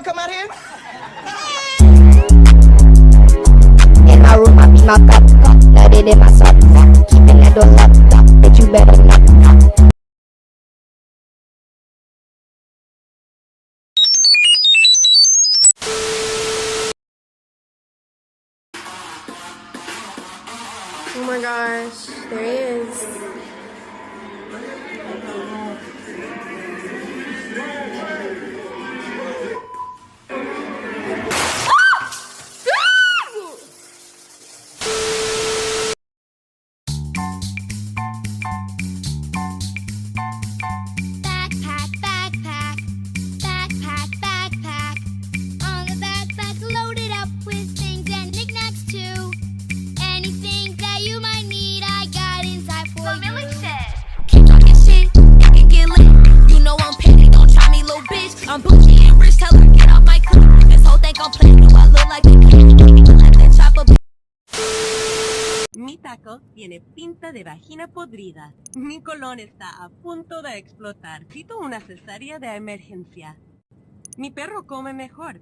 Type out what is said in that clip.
wanna come out here? In my room, I be my cup, nutted in my sock, keeping that door locked, but you better not. Oh my gosh, there he is. Backpack, backpack, backpack, backpack. On the backpack, loaded up with things and knickknacks too. Anything that you might need, I got inside for you. Millie said, Keep talking shit, it can get lit. You know I'm petty, don't try me, little bitch. I'm bougie and rich, tell her get off my clip. This whole thing I'm playing, do I look like a kid? Let that chopper. Mi taco tiene pinta de vagina podrida. Mi colon está a punto de explotar. Necesito una cesárea de emergencia. Mi perro come mejor.